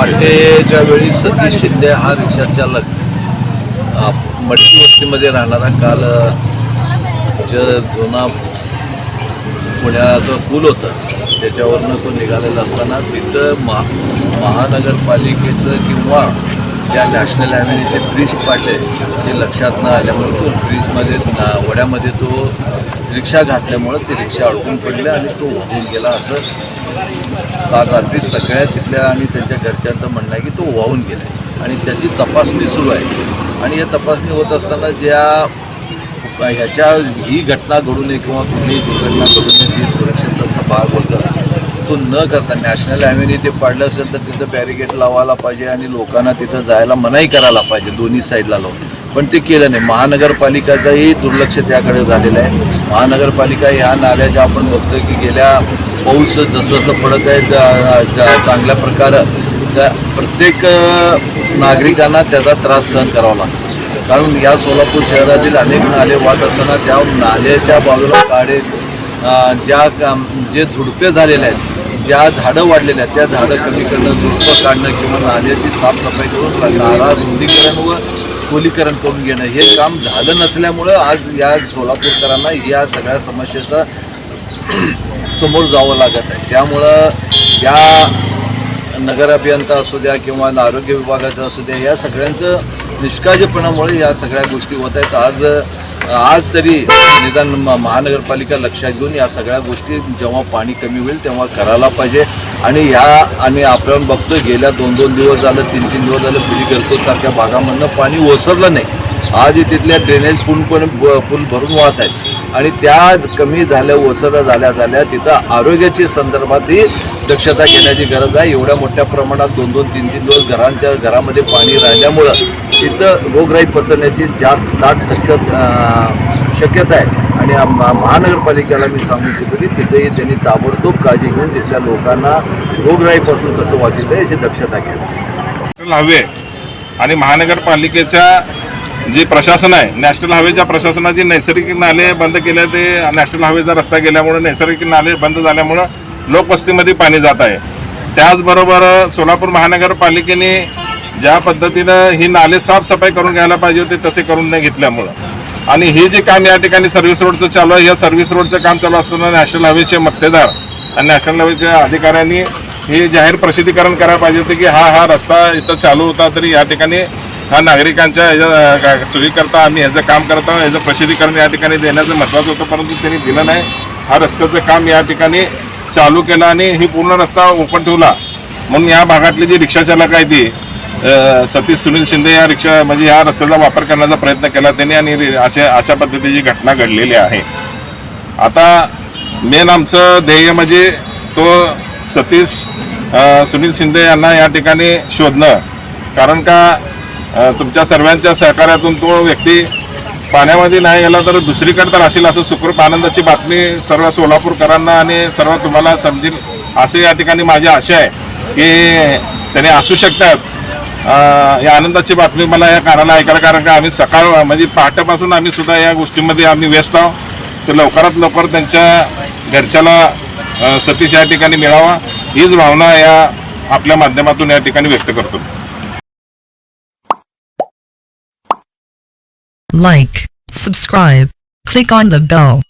पहाटेच्या वेळी सतीश शिंदे हा रिक्षा चालक मटकी वस्तीमध्ये राहणारा काल जुना पुण्याचं पूल होतं त्याच्यावरनं तो निघालेला असताना तिथं महानगरपालिकेचं किंवा या नॅशनल हायवेने ब्रिज पाडले ते लक्षात न आल्यामुळे तो ब्रिजमध्ये वड्यामध्ये तो रिक्षा घातल्यामुळं ते रिक्षा अडकून पडले आणि तो वाहून गेला असं काल रात्री सगळ्या तिथल्या आणि त्यांच्या घरच्यांचं म्हणणं आहे की तो वाहून गेला आहे आणि त्याची तपासणी सुरू आहे. आणि या तपासणी होत असताना ह्याच्या ही घटना घडू नये किंवा कुठलीही दुर्घटना घडू नये जी सुरक्षितता भाग होतं तो न करता नॅशनल हायवेने ते पाडलं असेल तर तिथं बॅरिकेड लावायला पाहिजे आणि लोकांना तिथं जायला मनाई करायला पाहिजे दोन्ही साईडला लावून, पण ते केलं नाही. महानगरपालिकाचंही दुर्लक्ष त्याकडे झालेलं आहे. महानगरपालिका ह्या नाल्याच्या आपण बघतोय की गेल्या पाऊस जसं पडत आहे चांगल्या प्रकारे त्या प्रत्येक नागरिकांना त्याचा त्रास सहन करावा लागतो. कारण या सोलापूर शहरातील अनेक नाले वाहत असताना त्या नाल्याच्या बाजूला काढे जे झुडपे झालेले आहेत, ज्या झाडं वाढलेले आहेत त्या झाडं कमी करणं, झुडपं काढणं किंवा नाल्याची साफसफाई करून नाला रुंदीकरण व खोलीकरण करून घेणं हे काम झालं नसल्यामुळं आज या सोलापूरकरांना या सगळ्या समस्येचा समोर जावं लागत आहे. त्यामुळं या नगर अभियंता असू द्या किंवा आरोग्य विभागाचं असू द्या या सगळ्यांचं निष्काळजीपणामुळे या सगळ्या गोष्टी होत आहेत. आज तरी निदान महानगरपालिका लक्षात घेऊन या सगळ्या गोष्टी जेव्हा पाणी कमी होईल तेव्हा करायला पाहिजे. आणि आपण बघतोय गेल्या 2-2 दिवस झालं 3-3 दिवस झालं पिली सारख्या भागामधनं पाणी ओसरलं नाही. आज तिथल्या ड्रेनेज पूल भरून वाहत आहेत आणि त्या कमी झाल्या ओसर झाल्या तिथं आरोग्याची संदर्भातही दक्षता घेण्याची गरज आहे. एवढ्या मोठ्या प्रमाणात 2-2, 3-3 दिवस घरामध्ये पाणी राहिल्यामुळं तिथं रोगराई पसरण्याची दाट शक्यता आहे. आणि महानगरपालिकेला मी सांगू इच्छितो की तिथेही त्यांनी ताबडतोब काळजी घेऊन तिथल्या लोकांना रोगराईपासून कसं वाचवता आहे याची दक्षता घ्यावी. हवे आणि महानगरपालिकेच्या जे प्रशासन आहे, नॅशनल हायवेच्या प्रशासनाचे नैसर्गिक नाले बंद केले, ते नॅशनल हायवेचा रस्ता गेल्यामुळे नैसर्गिक नाले बंद झाल्यामुळं लोकवस्तीमध्ये पाणी जात आहे. त्याचबरोबर सोलापूर महानगरपालिकेने ज्या पद्धतीनं ही नाले साफसफाई करून घ्यायला पाहिजे होते तसे करून नाही घेतल्यामुळं आणि हे जे काम या ठिकाणी सर्व्हिस रोडचं चालू आहे, या सर्व्हिस रोडचं काम चालू असताना नॅशनल हायवेचे मक्तेदार आणि नॅशनल हायवेच्या अधिकाऱ्यांनी हे जाहीर प्रसिद्धीकरण करायला पाहिजे होते की हा रस्ता इथं चालू होता तरी या ठिकाणी हा नागरिकांच्या सोयीकरता आम्ही ह्याचं काम करत आहोत, ह्याचं प्रसिद्धीकरण या ठिकाणी देण्याचं महत्त्वाचं होतं, परंतु त्यांनी दिलं नाही. हा रस्त्याचं काम या ठिकाणी चालू केलं आणि ही पूर्ण रस्ता ओपन ठेवला. म्हणून या भागातली जी रिक्षा चालक आहे ती सतीश सुनील शिंदे या रिक्षा म्हणजे ह्या रस्त्याचा वापर करण्याचा प्रयत्न केला त्यांनी आणि अशा पद्धतीची घटना घडलेली आहे. आता मेन आमचं ध्येय म्हणजे तो सतीश सुनील शिंदे यांना या ठिकाणी शोधणं, कारण का तुमच्या सर्वांच्या सहकार्यातून तो व्यक्ती पाण्यामध्ये नाही गेला तर दुसरीकडे तर असेल असं सुखरूप आनंदाची बातमी सर्व सोलापूरकरांना आणि सर्व तुम्हाला समजेल असे या ठिकाणी माझी आशा आहे की त्याने असू शकतात. या आनंदाची बातमी मला या कानाला ऐकायला, कारण का आम्ही सकाळ म्हणजे पहाटेपासून आम्ही सुद्धा या गोष्टीमध्ये आम्ही व्यस्त आहोत. तर लवकरात लवकर त्यांच्या घरच्याला सतीश या ठिकाणी मिळावा हीच भावना या आपल्या माध्यमातून या ठिकाणी व्यक्त करतो. Like, subscribe, click on the bell.